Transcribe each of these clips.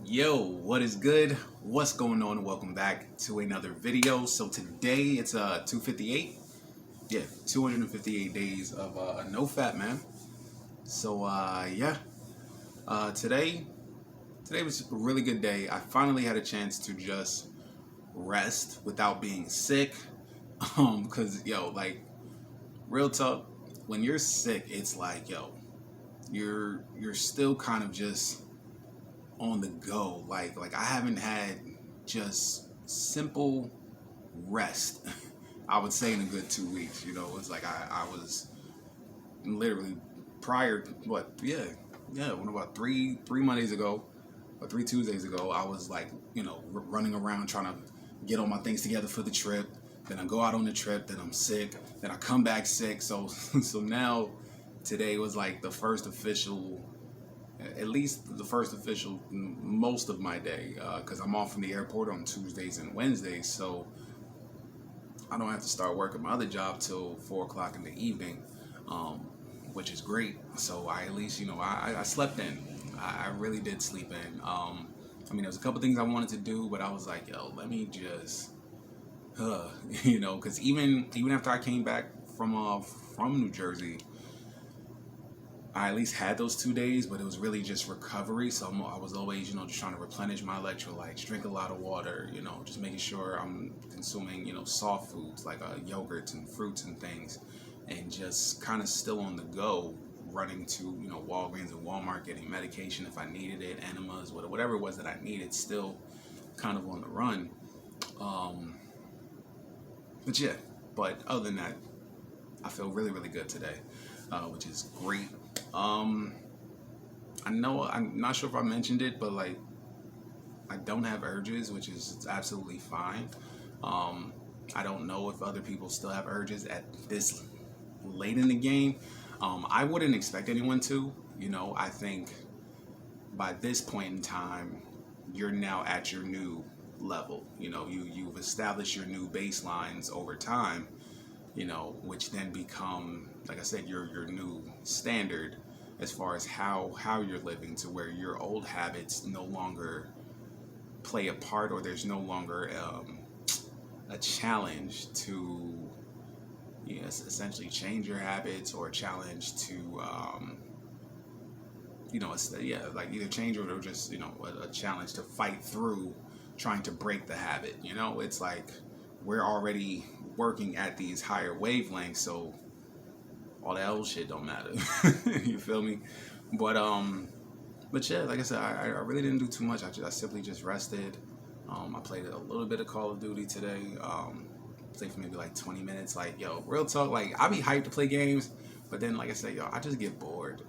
Yo, what is good? What's going on? Welcome back to another video. So today it's 258. Yeah, 258 days of no fat, man. So yeah, today was a really good day. I finally had a chance to just rest without being sick. Cause yo, like real talk, when you're sick, it's like yo, you're still kind of just on the go. Like I haven't had just simple rest. I would say in a good 2 weeks. It's like I was literally prior. What? Yeah. When about three Mondays ago or 3 Tuesdays ago, I was like running around trying to get all my things together for the trip. Then I go out on the trip. Then I'm sick. Then I come back sick. So so now today was like the first official, at least the first official most of my day, because I'm off from the airport on Tuesdays and Wednesdays, so I don't have to start working my other job till 4 o'clock in the evening, which is great. So I at least I slept in. I really did sleep in. I mean, there was a couple things I wanted to do, but I was like, yo, let me just, because even after I came back from New Jersey, I at least had those 2 days, but it was really just recovery. So I was always, just trying to replenish my electrolytes, drink a lot of water, just making sure I'm consuming, soft foods like yogurts and fruits and things, and just kind of still on the go, running to, Walgreens and Walmart, getting medication if I needed it, enemas, whatever it was that I needed, still kind of on the run. But yeah, but other than that, I feel really, really good today, which is great. I know I'm not sure if I mentioned it, but like I don't have urges, which is absolutely fine. I don't know if other people still have urges at this late in the game. I wouldn't expect anyone to. I think by this point in time, you're now at your new level. You've established your new baselines over time. Which then become, like I said, your new standard as far as how you're living, to where your old habits no longer play a part, or there's no longer a challenge to essentially change your habits, or a challenge to like either change, or just a challenge to fight through trying to break the habit. It's like we're already working at these higher wavelengths, so all that old shit don't matter. You feel me? But yeah, like I said, I really didn't do too much. I simply just rested. I played a little bit of Call of Duty today. Played for maybe like 20 minutes. Like, yo, real talk, like I be hyped to play games, but then like I said, yo, I just get bored.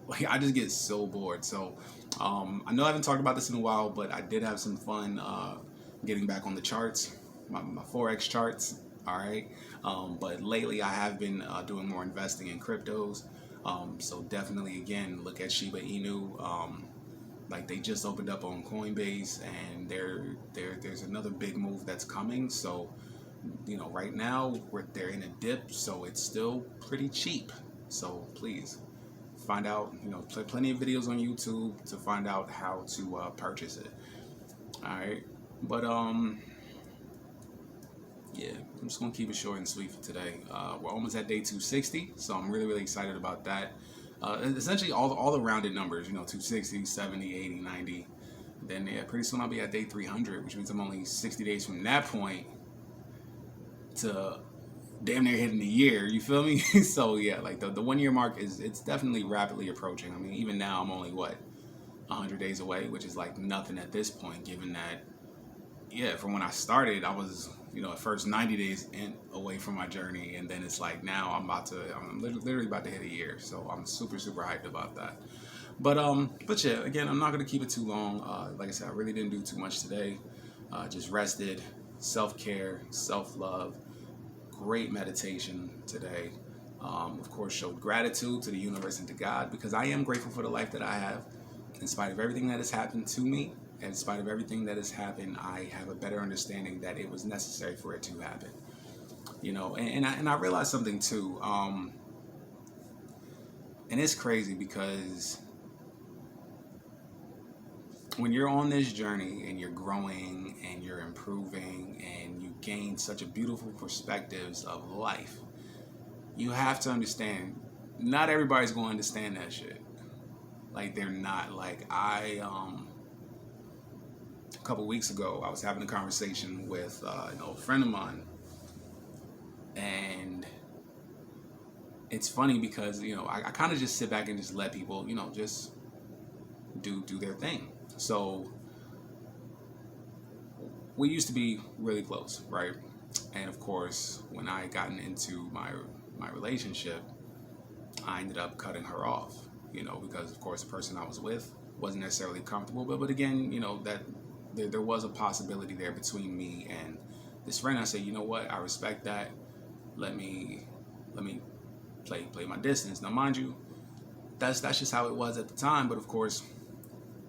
Like I just get so bored. So I know I haven't talked about this in a while, but I did have some fun getting back on the charts, my Forex charts. All right. But lately I have been doing more investing in cryptos. So definitely, again, look at Shiba Inu. Like they just opened up on Coinbase, and there's another big move that's coming. So, right now they're in a dip, so it's still pretty cheap. So please find out, plenty of videos on YouTube to find out how to purchase it. All right. But yeah, I'm just gonna keep it short and sweet for today. We're almost at day 260, so I'm really, really excited about that. Essentially all the rounded numbers, 260, 70, 80, 90. Then yeah, pretty soon I'll be at day 300, which means I'm only 60 days from that point to damn near hitting a year. You feel me? So yeah, like the 1 year mark it's definitely rapidly approaching. I mean, even now I'm only 100 days away, which is like nothing at this point, given that from when I started, I was, at first 90 days away from my journey, and then it's like now I'm literally about to hit a year, so I'm super, super hyped about that. But yeah, again, I'm not gonna keep it too long. Like I said, I really didn't do too much today. Just rested, self-care, self-love, great meditation today. Of course, showed gratitude to the universe and to God, because I am grateful for the life that I have, in spite of everything that has happened to me. In spite of everything that has happened, I have a better understanding that it was necessary for it to happen. And I realized something too. And it's crazy because when you're on this journey and you're growing and you're improving and you gain such a beautiful perspectives of life, you have to understand not everybody's going to understand that shit. Like, they're not. Like, a couple weeks ago, I was having a conversation with an old friend of mine, and it's funny because, I kind of just sit back and just let people, just do their thing. So we used to be really close, right? And of course, when I gotten into my relationship, I ended up cutting her off, because of course the person I was with wasn't necessarily comfortable. But again, that there was a possibility there between me and this friend. I said, you know what, I respect that. Let me play my distance. Now, mind you, that's just how it was at the time. But of course,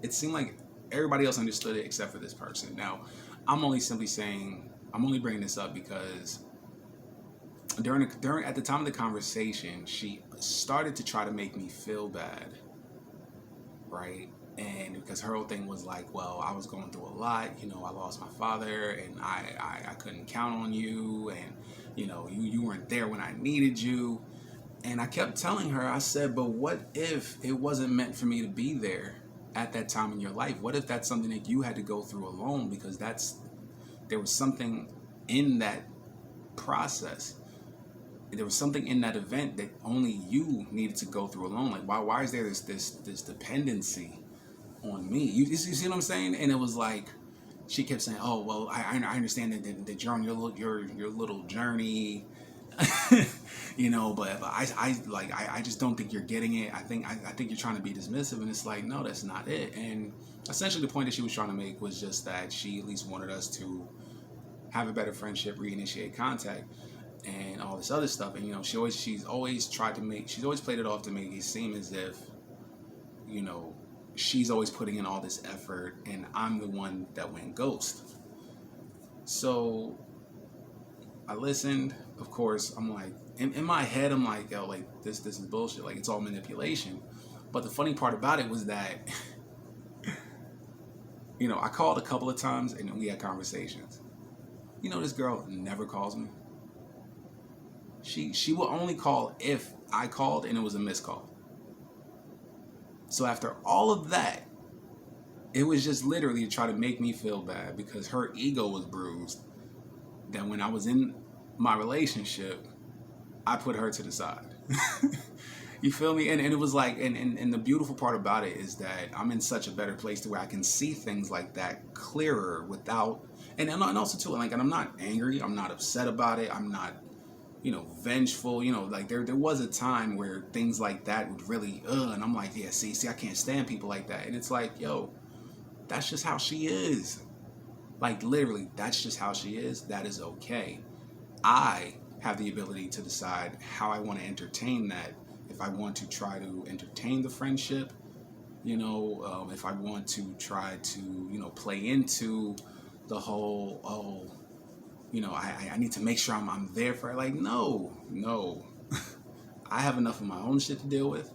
it seemed like everybody else understood it except for this person. Now, I'm only bringing this up because during at the time of the conversation, she started to try to make me feel bad, right? And because her whole thing was like, well, I was going through a lot, I lost my father, and I couldn't count on you, and you weren't there when I needed you. And I kept telling her, I said, but what if it wasn't meant for me to be there at that time in your life? What if that's something that you had to go through alone? Because there was something in that process. There was something in that event that only you needed to go through alone. Like, why is there this dependency on me? You see what I'm saying? And it was like, she kept saying, oh, well, I understand that you're on your little journey, but I just don't think you're getting it. I think you're trying to be dismissive, and it's like, no, that's not it. And essentially the point that she was trying to make was just that she at least wanted us to have a better friendship, reinitiate contact, and all this other stuff. And she's always played it off to make it seem as if she's always putting in all this effort and I'm the one that went ghost. So I listened. Of course, I'm like, in my head, I'm like, yo, like this is bullshit. Like, it's all manipulation. But the funny part about it was that I called a couple of times and we had conversations. This girl never calls me. She will only call if I called and it was a missed call. So after all of that, it was just literally to try to make me feel bad because her ego was bruised. That when I was in my relationship, I put her to the side. You feel me? And it was like, and the beautiful part about it is that I'm in such a better place to where I can see things like that clearer without, and also too, like, and I'm not angry, I'm not upset about it, I'm not, vengeful, like there was a time where things like that would really, and I'm like, yeah, see, I can't stand people like that. And it's like, yo, that's just how she is. Like, literally, that's just how she is. That is okay. I have the ability to decide how I want to entertain that. If I want to try to entertain the friendship, if I want to try to, play into the whole, I need to make sure I'm there for her. Like, no. I have enough of my own shit to deal with.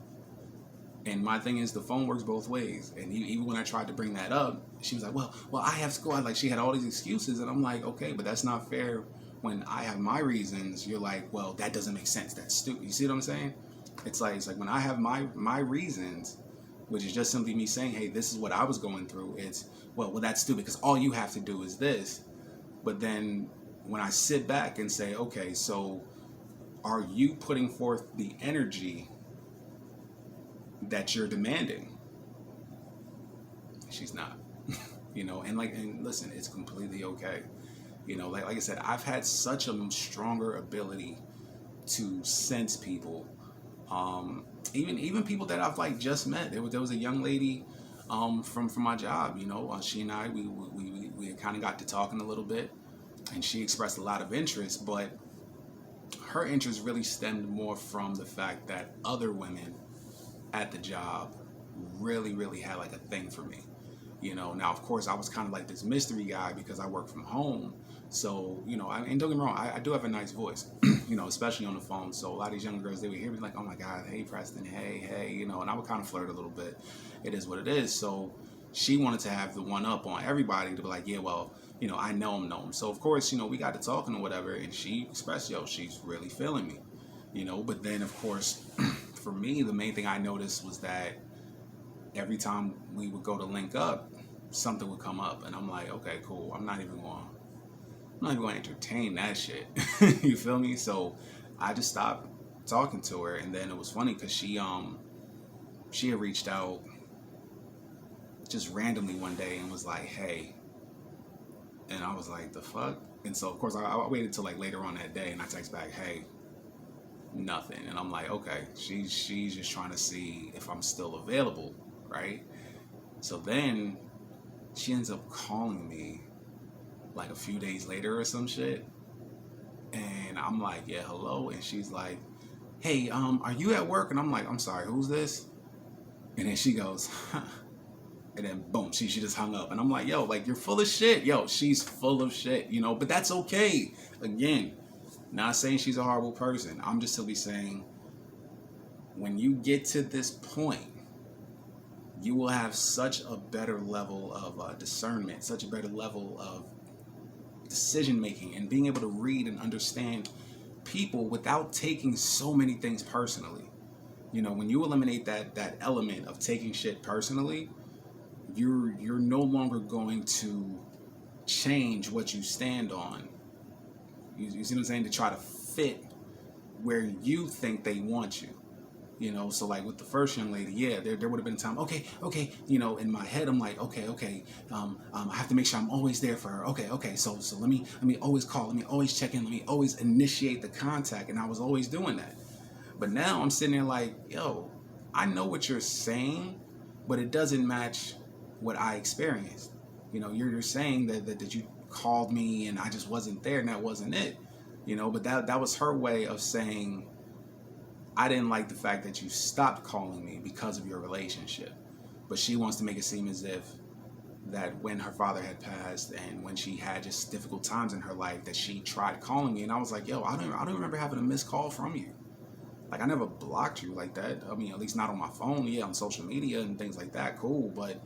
And my thing is, the phone works both ways. And even when I tried to bring that up, she was like, well, I have to go out. Like, she had all these excuses. And I'm like, okay, but that's not fair. When I have my reasons, you're like, well, that doesn't make sense. That's stupid. You see what I'm saying? It's like when I have my reasons, which is just simply me saying, hey, this is what I was going through. It's, well, that's stupid because all you have to do is this. But then when I sit back and say, okay, so are you putting forth the energy that you're demanding? She's not. And listen, it's completely okay. Like I said, I've had such a stronger ability to sense people. Even people that I've like just met. There was a young lady from my job. She and I we kind of got to talking a little bit, and she expressed a lot of interest, but her interest really stemmed more from the fact that other women at the job really had like a thing for me. Now of course I was kind of like this mystery guy because I work from home. So, and don't get me wrong, I do have a nice voice, especially on the phone. So a lot of these young girls, they would hear me like, oh my God, hey Preston, hey, and I would kind of flirt a little bit. It is what it is. So she wanted to have the one up on everybody to be like, yeah, well, I know him. So of course, we got to talking or whatever, and she expressed, she's really feeling me, But then of course, for me, the main thing I noticed was that every time we would go to link up, something would come up, and I'm like, okay, cool. I'm not even going to entertain that shit. You feel me? So I just stopped talking to her, and then it was funny because she had reached out just randomly one day and was like, hey, and I was like, the fuck? And so of course I waited till like later on that day, and I text back, hey, nothing. And I'm like, okay, she's just trying to see if I'm still available, right? So then she ends up calling me like a few days later or some shit, and I'm like, yeah, hello. And she's like, hey, are you at work? And I'm like, I'm sorry, who's this? And then she goes, huh. And then boom, she just hung up. And I'm like, yo, like, you're full of shit. Yo, she's full of shit, but that's okay. Again, not saying she's a horrible person. I'm just simply saying, when you get to this point, you will have such a better level of discernment, such a better level of decision making, and being able to read and understand people without taking so many things personally. When you eliminate that element of taking shit personally, you're no longer going to change what you stand on. You see what I'm saying? To try to fit where you think they want you. So like with the first young lady, yeah, there would have been time. Okay, in my head, I'm like, okay, I have to make sure I'm always there for her. Okay, so let me always call, let me always check in, let me always initiate the contact, and I was always doing that. But now I'm sitting there like, yo, I know what you're saying, but it doesn't match what I experienced. You're saying that you called me and I just wasn't there, and that wasn't it. But that was her way of saying, I didn't like the fact that you stopped calling me because of your relationship. But she wants to make it seem as if that when her father had passed and when she had just difficult times in her life, that she tried calling me. And I was like, yo, I don't remember having a missed call from you. Like, I never blocked you like that. I mean, at least not on my phone. Yeah, on social media and things like that, cool. But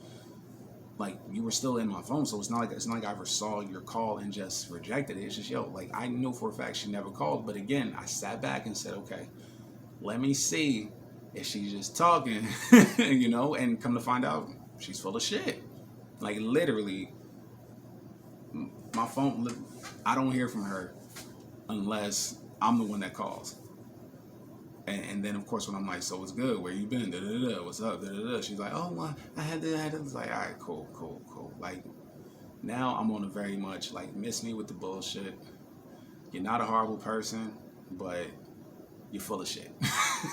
like, you were still in my phone, so it's not like I ever saw your call and just rejected it. It's just, yo, like, I knew for a fact she never called. But again, I sat back and said, okay, let me see if she's just talking, and come to find out, she's full of shit. Like, literally, my phone, I don't hear from her unless I'm the one that calls. And then, of course, when I'm like, so what's good? Where you been? Da-da-da-da. What's up? Da-da-da. She's like, oh, well, I had that. It's like, all right, cool. Like, now I'm on a very much, like, miss me with the bullshit. You're not a horrible person, but you're full of shit.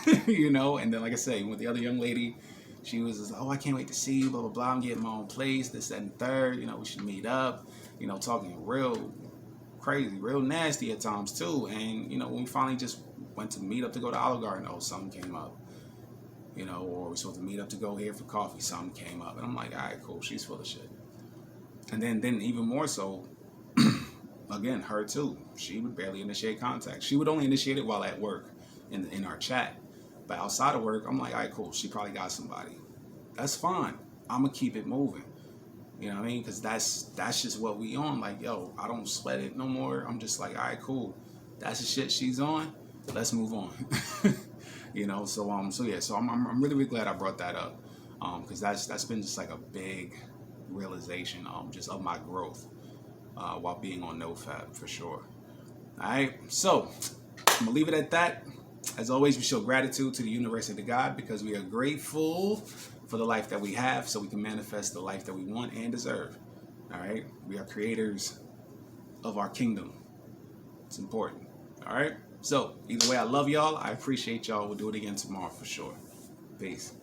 And then, like I say, with the other young lady, she was just, oh, I can't wait to see you, blah, blah, blah. I'm getting my own place, this, that, and the third. We should meet up, talking real crazy, real nasty at times, too. And, when we finally just went to meet up to go to Olive Garden, something came up. Or we're supposed to meet up to go here for coffee, something came up. And I'm like, all right, cool, she's full of shit. And then even more so, again, her too. She would barely initiate contact. She would only initiate it while at work in our chat. But outside of work, I'm like, all right, cool, she probably got somebody. That's fine. I'm going to keep it moving. You know what I mean? Because that's just what we on. Like, yo, I don't sweat it no more. I'm just like, all right, cool. That's the shit she's on. Let's move on. So I'm really glad I brought that up, because that's been just like a big realization, just of my growth, while being on NoFap for sure. All right, so I'm gonna leave it at that. As always, we show gratitude to the universe and to God, because we are grateful for the life that we have, so we can manifest the life that we want and deserve. All right, we are creators of our kingdom. It's important. All right. So, either way, I love y'all. I appreciate y'all. We'll do it again tomorrow for sure. Peace.